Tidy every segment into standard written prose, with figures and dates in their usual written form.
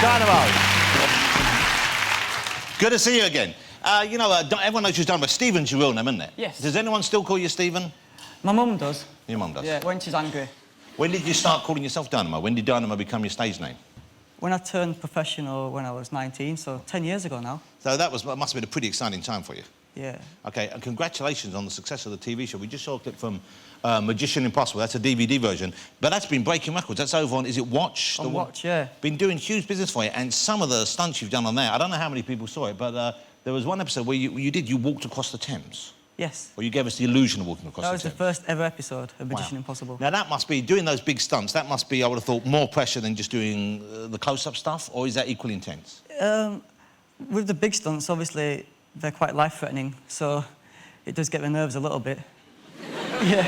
Dynamo. Good to see you again. Everyone knows who's Dynamo. Stephen's your real name, isn't it? Yes. Does anyone still call you Stephen? My mum does. Your mum does? Yeah, when she's angry. When did you start calling yourself Dynamo? When did Dynamo become your stage name? When I turned professional when I was 19, so 10 years ago now. So that must have been a pretty exciting time for you. Yeah. OK, and congratulations on the success of the TV show. We just saw a clip from Magician Impossible. That's a DVD version. But that's been breaking records. That's over on, is it Watch? On Watch, yeah. Been doing huge business for you. And some of the stunts you've done on there, I don't know how many people saw it, but there was one episode where you walked across the Thames. Yes. Or you gave us the illusion of walking across the Thames. That was the first ever episode of Magician Impossible. Now, that must be, doing those big stunts, that must be, I would have thought, more pressure than just doing the close-up stuff, or is that equally intense? With the big stunts, obviously, they're quite life-threatening, so it does get my nerves a little bit. Yeah.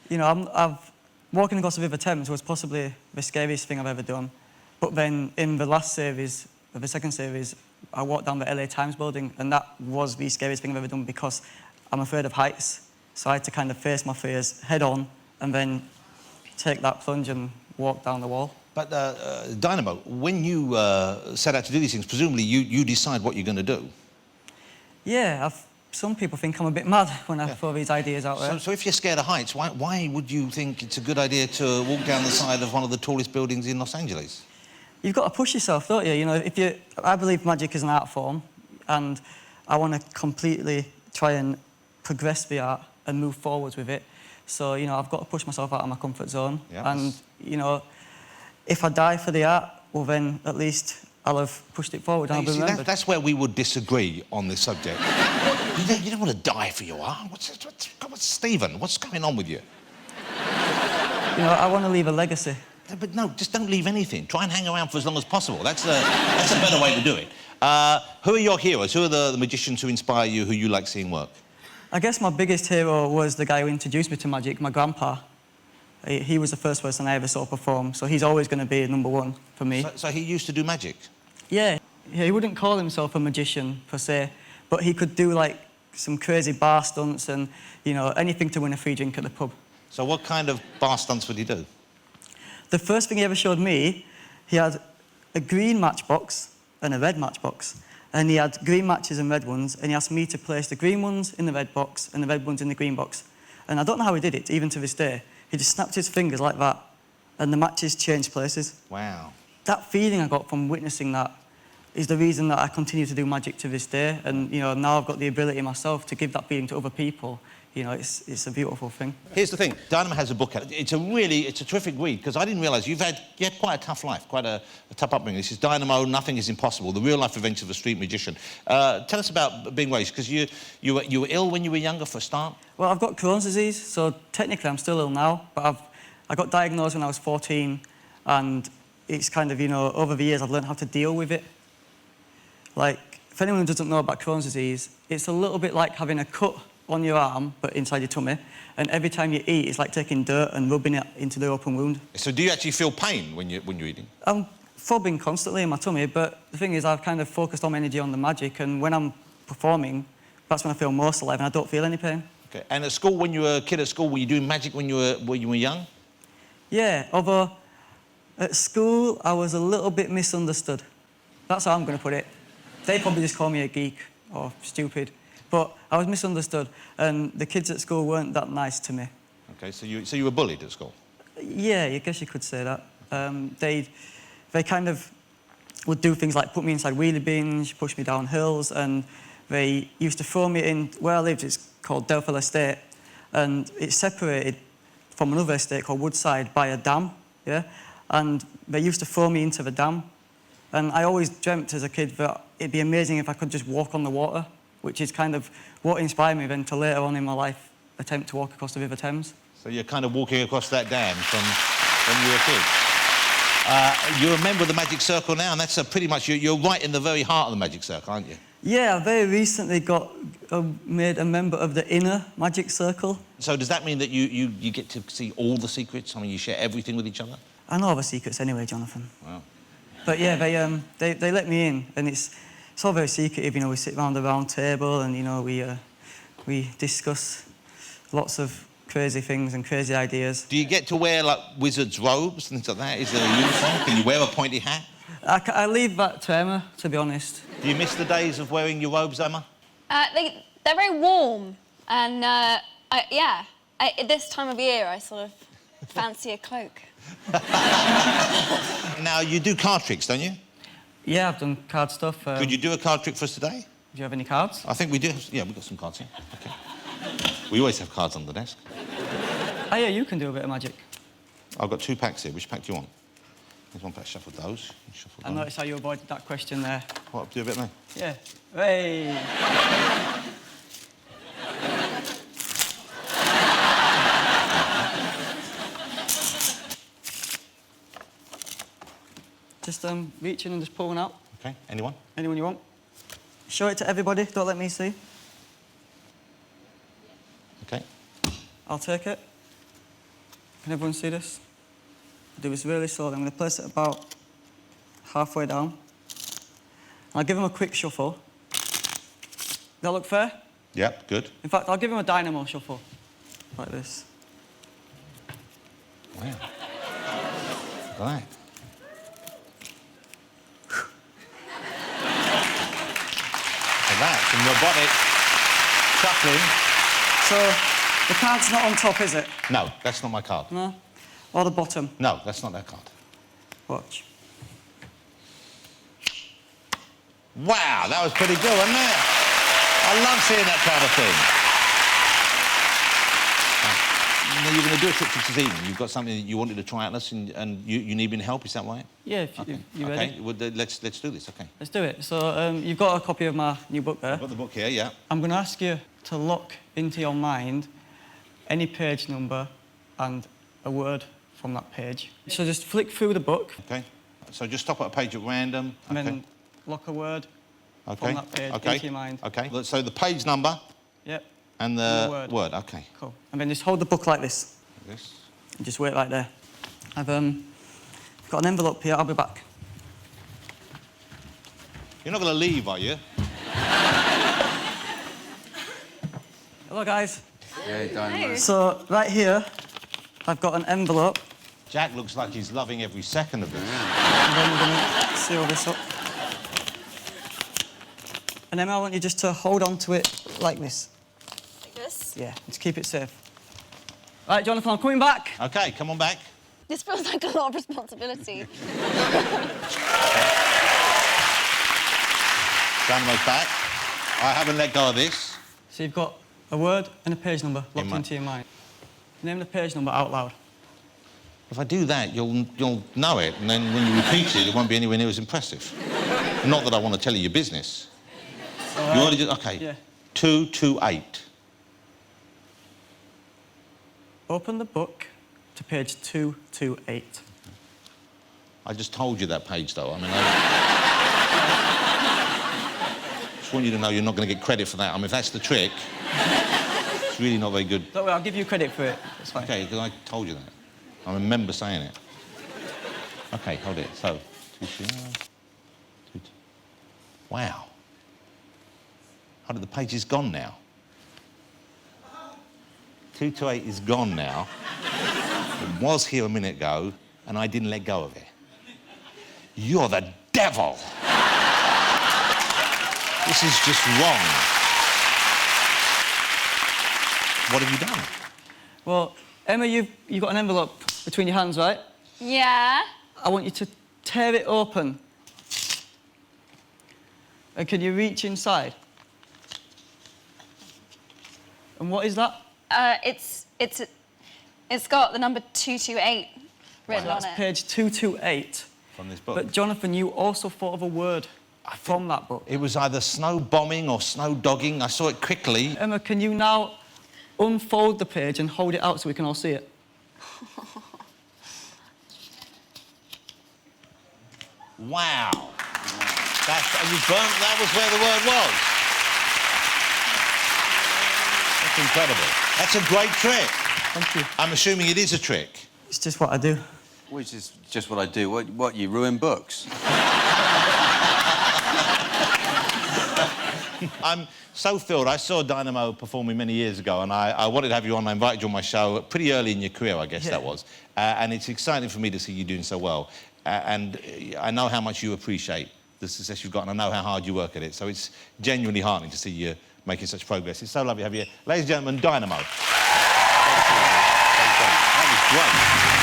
You know, walking across the River Thames was possibly the scariest thing I've ever done. But then, in the last series, the second series, I walked down the LA Times building, and that was the scariest thing I've ever done because I'm afraid of heights. So I had to kind of face my fears head on and then take that plunge and walk down the wall. But, Dynamo, when you set out to do these things, presumably you decide what you're going to do. Yeah, some people think I'm a bit mad when I throw these ideas out there. So if you're scared of heights, why would you think it's a good idea to walk down the side of one of the tallest buildings in Los Angeles? You've got to push yourself, don't you? You know, I believe magic is an art form, and I want to completely try and progress the art and move forwards with it. So, you know, I've got to push myself out of my comfort zone. Yeah. And, you know, if I die for the art, well, then at least I'll have pushed it forward and I'll be remembered. That's where we would disagree on this subject. You don't want to die for your art. What's Stephen? What's going on with you? You know, I want to leave a legacy. But no, just don't leave anything. Try and hang around for as long as possible. That's a better way to do it. Who are your heroes? Who are the magicians who inspire you, who you like seeing work? I guess my biggest hero was the guy who introduced me to magic, my grandpa. He was the first person I ever saw perform, so he's always going to be #1 for me. So he used to do magic? Yeah. He wouldn't call himself a magician, per se, but he could do, like, some crazy bar stunts and, you know, anything to win a free drink at the pub. So what kind of bar stunts would he do? The first thing he ever showed me, he had a green matchbox and a red matchbox. And he had green matches and red ones, and he asked me to place the green ones in the red box and the red ones in the green box. And I don't know how he did it, even to this day. He just snapped his fingers like that, and the matches changed places. Wow. That feeling I got from witnessing that is the reason that I continue to do magic to this day. And, you know, now I've got the ability myself to give that feeling to other people. You know, it's a beautiful thing. Here's the thing. Dynamo has a book out. It's a terrific read, because I didn't realise you had quite a tough life, quite a tough upbringing. This is Dynamo, Nothing is Impossible, the real-life adventures of a street magician. Tell us about being raised, because you were ill when you were younger, for a start? Well, I've got Crohn's disease, so technically I'm still ill now, but I got diagnosed when I was 14, and it's kind of, you know, over the years I've learned how to deal with it. Like, if anyone who doesn't know about Crohn's disease, it's a little bit like having a cut on your arm, but inside your tummy, and every time you eat, it's like taking dirt and rubbing it into the open wound. So do you actually feel pain when you're eating? I'm throbbing constantly in my tummy, but the thing is, I've kind of focused all my energy on the magic, and when I'm performing, that's when I feel most alive, and I don't feel any pain. Okay. And at school, when you were a kid at school, were you doing magic when you were young? Yeah, although at school, I was a little bit misunderstood. That's how I'm going to put it. They probably just call me a geek or stupid. But I was misunderstood, and the kids at school weren't that nice to me. OK, so you were bullied at school? Yeah, I guess you could say that. They kind of would do things like put me inside wheelie bins, push me down hills, and they used to throw me in where I lived. It's called Delphil Estate, and it's separated from another estate called Woodside by a dam, yeah? And they used to throw me into the dam, and I always dreamt as a kid that it'd be amazing if I could just walk on the water, which is kind of what inspired me then to later on in my life attempt to walk across the River Thames. So you're kind of walking across that dam from when you were a kid. You're a member of the Magic Circle now, and that's pretty much, you're right in the very heart of the Magic Circle, aren't you? Yeah, I very recently got made a member of the inner Magic Circle. So does that mean that you get to see all the secrets? I mean, you share everything with each other? I know all the secrets anyway, Jonathan. Wow. But yeah, they let me in, and it's all very secretive. You know, we sit around the round table, and you know we discuss lots of crazy things and crazy ideas. Do you get to wear, like, wizard's robes and things like that? Is there a uniform? Can you wear a pointy hat? I leave that to Emma, to be honest. Do you miss the days of wearing your robes, Emma? They're very warm, and this time of year I sort of fancy a cloak. Now, you do card tricks, don't you? Yeah, I've done card stuff. Could you do a card trick for us today? Do you have any cards? I think we do. Yeah, we've got some cards here. OK. We always have cards on the desk. Oh, yeah, you can do a bit of magic. I've got 2 packs here. Which pack do you want? There's 1 pack. Shuffle those. Shuffle I noticed how you avoided that question there. What, do a bit now? Yeah. Hey! Just reach in and just pull one out. OK, anyone? Anyone you want. Show it to everybody, don't let me see. OK. I'll take it. Can everyone see this? Do this really slowly. I'm going to place it about halfway down. I'll give him a quick shuffle. Does that look fair? Yep, good. In fact, I'll give him a Dynamo shuffle. Like this. Wow. Right. So that's some robotic shuffling. So, the card's not on top, is it? No, that's not my card. No? Or the bottom? No, that's not that card. Watch. Wow, that was pretty good, wasn't it? I love seeing that kind of thing. Now you're going to do a trick for this evening. You've got something that you wanted to try out us, and you need me to help. Is that right? Yeah, if you ready. Okay, well, let's do this. Okay. Let's do it. So you've got a copy of my new book there. I've got the book here. Yeah. I'm going to ask you to lock into your mind any page number and a word from that page. So just flick through the book. Okay. So just stop at a page at random. And okay. then lock a word Okay. from that page into your mind. Okay. So the page number. Yep. And the word. Okay. Cool. And then just hold the book like this. Like this. And just wait right there. I've got an envelope here. I'll be back. You're not going to leave, are you? Hello, guys. Yeah, Dynamo. So right here, I've got an envelope. Jack looks like he's loving every second of this. And then we're going to seal this up. And Emma, I want you just to hold on to it like this. Like this? Yeah, just keep it safe. Right, Jonathan, I'm coming back. Okay, come on back. This feels like a lot of responsibility. Dynamo's back. I haven't let go of this. So you've got a word and a page number locked mind. into your mind. Name the page number out loud. If I do that, you'll know it, and then when you repeat it, it won't be anywhere near as impressive. Not that I want to tell you your business. You want to just... OK. Yeah. 228. Open the book to page 228. I just told you that page, though. I mean, just want you to know you're not going to get credit for that. I mean, if that's the trick, it's really not very good. Don't worry, I'll give you credit for it. It's fine. OK, because I told you that. I remember saying it. OK, hold it. So, 2, wow. Hold it, the page is gone now. 228 is gone now. It was here a minute ago, and I didn't let go of it. You're the devil. This is just wrong. What have you done? Well, Emma, you've got an envelope between your hands, right? Yeah? I want you to tear it open. And can you reach inside? And what is that? It's got the number 228 written on That's it. page 228. From this book? But Jonathan, you also thought of a word from that book. It was either snow bombing or snow dogging. I saw it quickly. Emma, can you now unfold the page and hold it out so we can all see it? Wow. That was where the word was. That's incredible. That's a great trick. Thank you. I'm assuming it is a trick. It's just what I do. Which is just what I do. What you ruin books? I'm so thrilled. I saw Dynamo performing many years ago, and I wanted to have you on. I invited you on my show pretty early in your career, I guess that was. And it's exciting for me to see you doing so well. And I know how much you appreciate the success you've got, and I know how hard you work at it. So it's genuinely heartening to see you making such progress. It's so lovely to have you here. Ladies and gentlemen, Dynamo. That was great.